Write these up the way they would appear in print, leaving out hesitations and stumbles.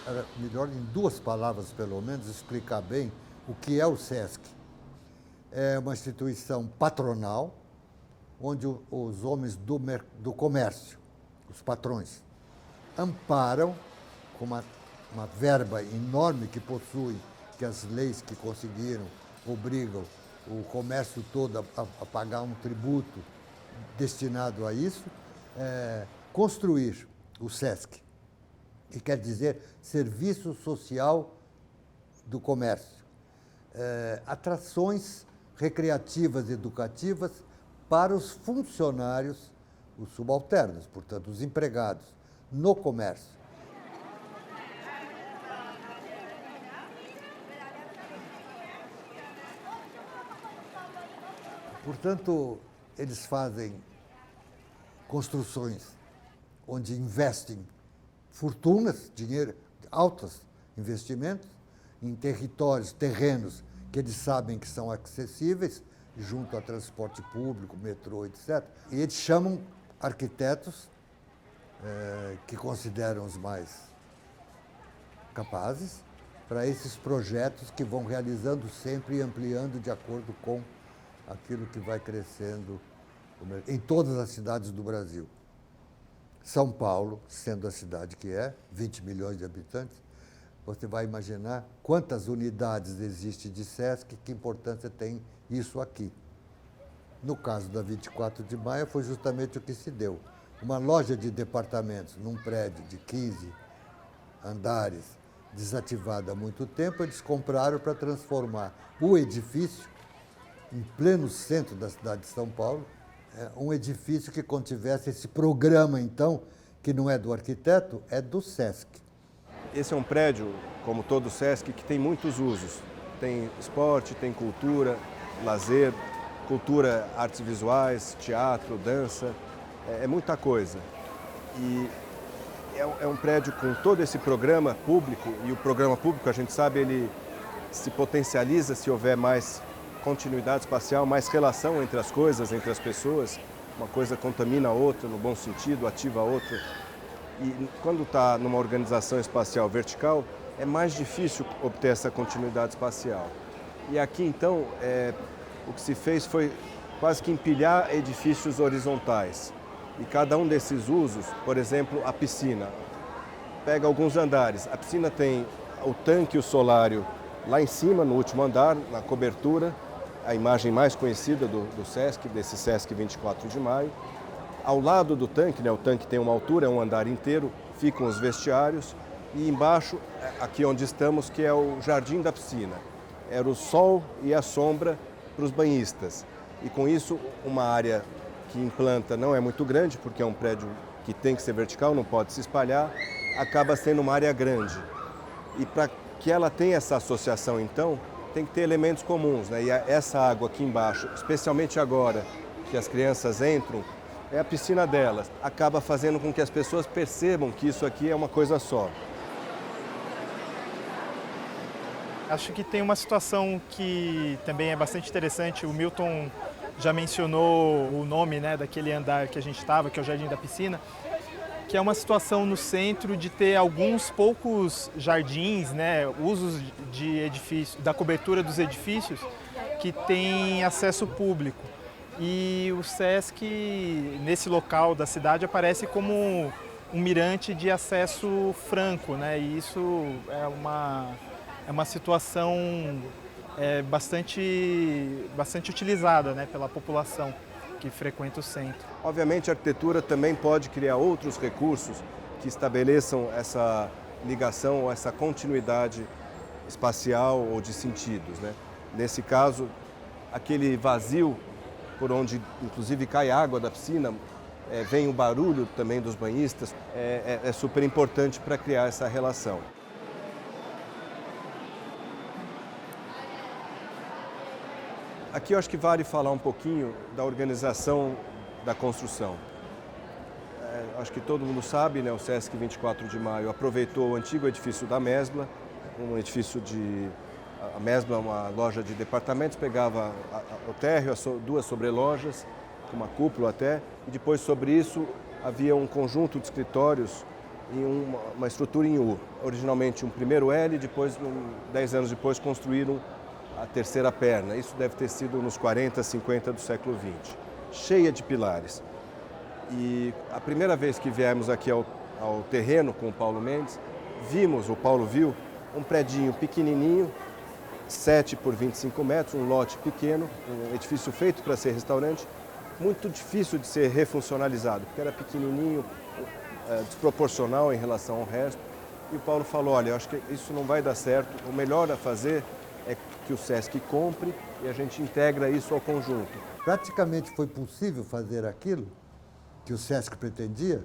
era melhor em duas palavras, pelo menos, explicar bem o que é o SESC. É uma instituição patronal, onde os homens do comércio, os patrões, amparam com uma verba enorme que possui, que as leis que conseguiram obrigam o comércio todo a pagar um tributo destinado a isso, construir o SESC, que quer dizer Serviço Social do Comércio. Atrações recreativas e educativas para os funcionários, os subalternos, portanto, os empregados, no comércio. Portanto, eles fazem construções onde investem fortunas, dinheiro, altos investimentos, em territórios, terrenos que eles sabem que são acessíveis, junto a transporte público, metrô, etc. E eles chamam arquitetos que consideram os mais capazes para esses projetos que vão realizando sempre e ampliando de acordo com aquilo que vai crescendo em todas as cidades do Brasil. São Paulo, sendo a cidade que é, 20 milhões de habitantes, você vai imaginar quantas unidades existem de SESC, que importância tem isso aqui. No caso da 24 de maio, foi justamente o que se deu. Uma loja de departamentos num prédio de 15 andares, desativada há muito tempo, eles compraram para transformar o edifício, em pleno centro da cidade de São Paulo, um edifício que contivesse esse programa, então, que não é do arquiteto, é do SESC. Esse é um prédio, como todo o SESC, que tem muitos usos. Tem esporte, tem cultura, lazer, cultura, artes visuais, teatro, dança, é muita coisa. E é um prédio com todo esse programa público, e o programa público, a gente sabe, ele se potencializa se houver mais continuidade espacial, mais relação entre as coisas, entre as pessoas. Uma coisa contamina a outra, no bom sentido, ativa a outra. E quando está numa organização espacial vertical, é mais difícil obter essa continuidade espacial. E aqui, então, o que se fez foi quase que empilhar edifícios horizontais. E cada um desses usos, por exemplo, a piscina, pega alguns andares. A piscina tem o tanque e o solário lá em cima, no último andar, na cobertura, a imagem mais conhecida do SESC, desse SESC 24 de maio. Ao lado do tanque, né, o tanque tem uma altura, é um andar inteiro, ficam os vestiários. E embaixo, aqui onde estamos, que é o jardim da piscina. Era o sol e a sombra para os banhistas. E com isso, uma área que em planta não é muito grande, porque é um prédio que tem que ser vertical, não pode se espalhar, acaba sendo uma área grande. E para que ela tenha essa associação, então, tem que ter elementos comuns, né? E essa água aqui embaixo, especialmente agora que as crianças entram, é a piscina delas. Acaba fazendo com que as pessoas percebam que isso aqui é uma coisa só. Acho que tem uma situação que também é bastante interessante. O Milton já mencionou o nome, né, daquele andar que a gente estava, que é o Jardim da Piscina, que é uma situação no centro de ter alguns poucos jardins, né, usos de edifícios, da cobertura dos edifícios que tem acesso público. E o SESC, nesse local da cidade, aparece como um mirante de acesso franco, né, e isso é uma situação bastante utilizada, né, pela população que frequenta o centro. Obviamente, a arquitetura também pode criar outros recursos que estabeleçam essa ligação ou essa continuidade espacial ou de sentidos, né? Nesse caso, aquele vazio por onde, inclusive, cai a água da piscina, vem o barulho também dos banhistas, é super importante para criar essa relação. Aqui eu acho que vale falar um pouquinho da organização da construção. Acho que todo mundo sabe, né, o SESC 24 de maio aproveitou o antigo edifício da Mesbla, um edifício a Mesbla, uma loja de departamentos, pegava o térreo, duas sobrelojas, com uma cúpula até, e depois sobre isso havia um conjunto de escritórios em uma estrutura em U. Originalmente um primeiro L, depois, 10 anos depois, construíram a terceira perna. Isso deve ter sido nos 40, 50 do século XX. Cheia de pilares. E a primeira vez que viemos aqui ao terreno com o Paulo Mendes, o Paulo viu, um predinho pequenininho, 7 por 25 metros, um lote pequeno, um edifício feito para ser restaurante, muito difícil de ser refuncionalizado, porque era pequenininho, desproporcional em relação ao resto. E o Paulo falou, olha, eu acho que isso não vai dar certo, o melhor a fazer é que o SESC compre e a gente integra isso ao conjunto. Praticamente foi possível fazer aquilo que o SESC pretendia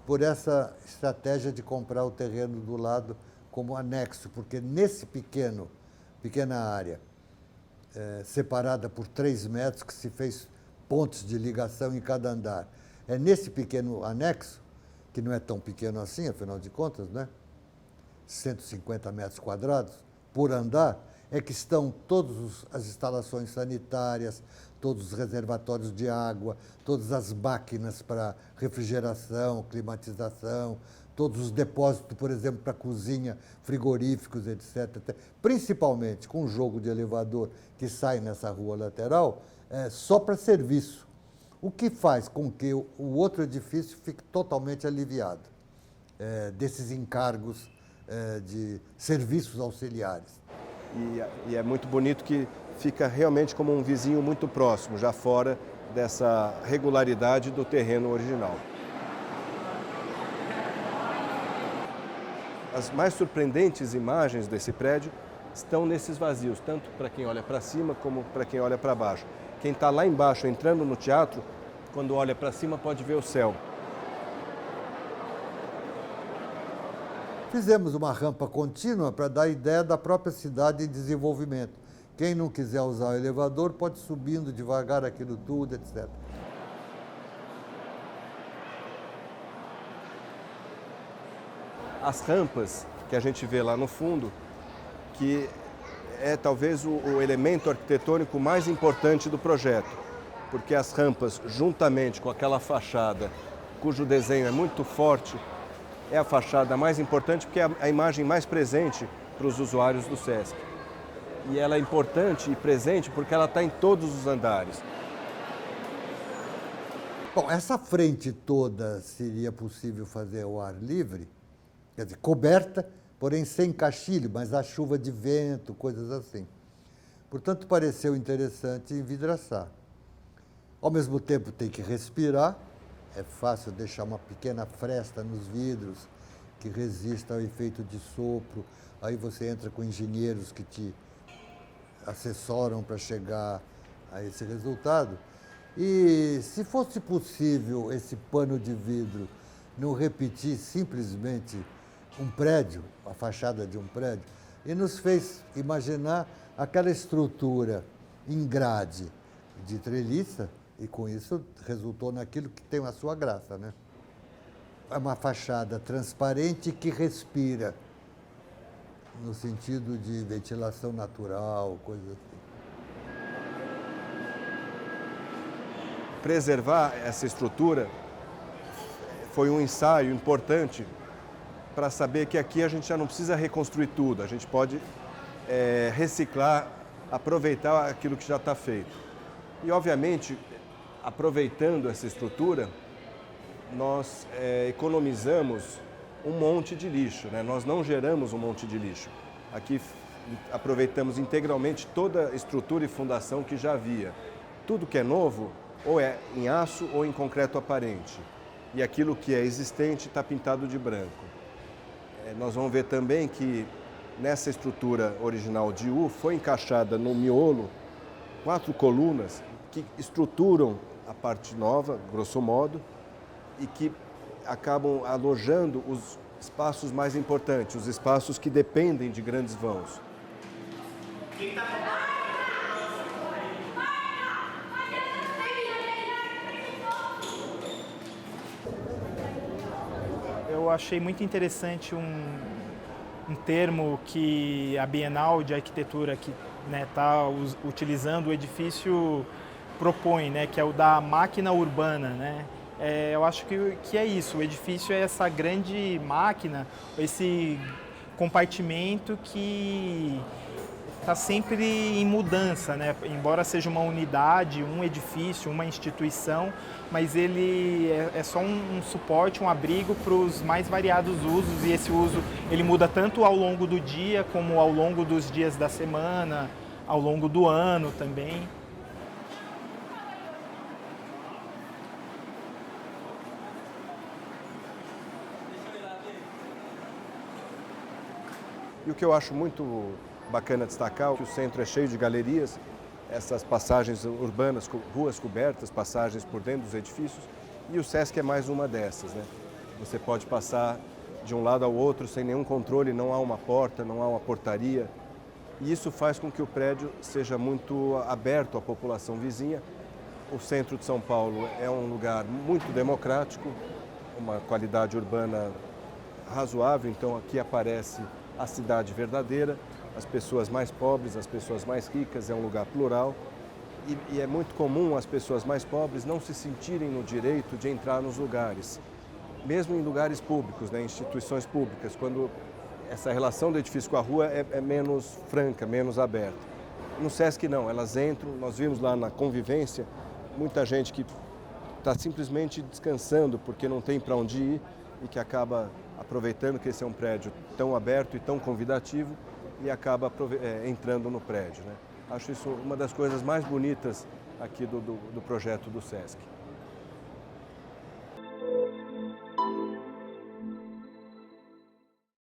por essa estratégia de comprar o terreno do lado como anexo, porque nesse pequena área, separada por 3 metros, que se fez pontos de ligação em cada andar, é nesse pequeno anexo, que não é tão pequeno assim, afinal de contas, né? 150 metros quadrados por andar, é que estão todas as instalações sanitárias, todos os reservatórios de água, todas as máquinas para refrigeração, climatização, todos os depósitos, por exemplo, para cozinha, frigoríficos, etc. Principalmente com o jogo de elevador que sai nessa rua lateral, só para serviço. O que faz com que o outro edifício fique totalmente aliviado desses encargos de serviços auxiliares. E é muito bonito que fica realmente como um vizinho muito próximo, já fora dessa regularidade do terreno original. As mais surpreendentes imagens desse prédio estão nesses vazios, tanto para quem olha para cima como para quem olha para baixo. Quem está lá embaixo entrando no teatro, quando olha para cima pode ver o céu. Fizemos uma rampa contínua para dar ideia da própria cidade em desenvolvimento. Quem não quiser usar o elevador pode ir subindo devagar aquilo tudo, etc. As rampas que a gente vê lá no fundo, que é talvez o elemento arquitetônico mais importante do projeto, porque as rampas, juntamente com aquela fachada, cujo desenho é muito forte, é a fachada mais importante porque é a imagem mais presente para os usuários do SESC. E ela é importante e presente porque ela está em todos os andares. Bom, essa frente toda seria possível fazer ao ar livre, quer dizer, coberta, porém sem caixilho, mas a chuva de vento, coisas assim. Portanto, pareceu interessante envidraçar. Ao mesmo tempo, tem que respirar. É fácil deixar uma pequena fresta nos vidros que resista ao efeito de sopro. Aí você entra com engenheiros que te assessoram para chegar a esse resultado. E se fosse possível esse pano de vidro não repetir simplesmente um prédio, a fachada de um prédio, e nos fez imaginar aquela estrutura em grade de treliça, e com isso resultou naquilo que tem a sua graça, né? É uma fachada transparente que respira, no sentido de ventilação natural, coisas assim. Preservar essa estrutura foi um ensaio importante para saber que aqui a gente já não precisa reconstruir tudo, a gente pode reciclar, aproveitar aquilo que já está feito. E, obviamente, aproveitando essa estrutura, nós economizamos um monte de lixo, né? Nós não geramos um monte de lixo. Aqui aproveitamos integralmente toda a estrutura e fundação que já havia. Tudo que é novo, ou é em aço ou em concreto aparente. E aquilo que é existente está pintado de branco. Nós vamos ver também que nessa estrutura original de U foi encaixada no miolo 4 colunas que estruturam a parte nova, grosso modo, e que acabam alojando os espaços mais importantes, os espaços que dependem de grandes vãos. Eu achei muito interessante um termo que a Bienal de Arquitetura que está utilizando o edifício propõe, né, que é o da máquina urbana, né? eu acho que é isso. O edifício é essa grande máquina, esse compartimento que está sempre em mudança, né? Embora seja uma unidade, um edifício, uma instituição, mas ele é só um suporte, um abrigo para os mais variados usos, e esse uso ele muda tanto ao longo do dia como ao longo dos dias da semana, ao longo do ano também. E o que eu acho muito bacana destacar é que o centro é cheio de galerias, essas passagens urbanas, ruas cobertas, passagens por dentro dos edifícios, e o Sesc é mais uma dessas, né? Você pode passar de um lado ao outro sem nenhum controle, não há uma porta, não há uma portaria, e isso faz com que o prédio seja muito aberto à população vizinha. O centro de São Paulo é um lugar muito democrático, uma qualidade urbana razoável, então aqui aparece a cidade verdadeira, as pessoas mais pobres, as pessoas mais ricas, é um lugar plural e é muito comum as pessoas mais pobres não se sentirem no direito de entrar nos lugares, mesmo em lugares públicos, né, instituições públicas, quando essa relação do edifício com a rua é menos franca, menos aberta. No Sesc não, elas entram, nós vimos lá na convivência muita gente que está simplesmente descansando porque não tem para onde ir e que acaba aproveitando que esse é um prédio tão aberto e tão convidativo e acaba entrando no prédio, né? Acho isso uma das coisas mais bonitas aqui do projeto do Sesc.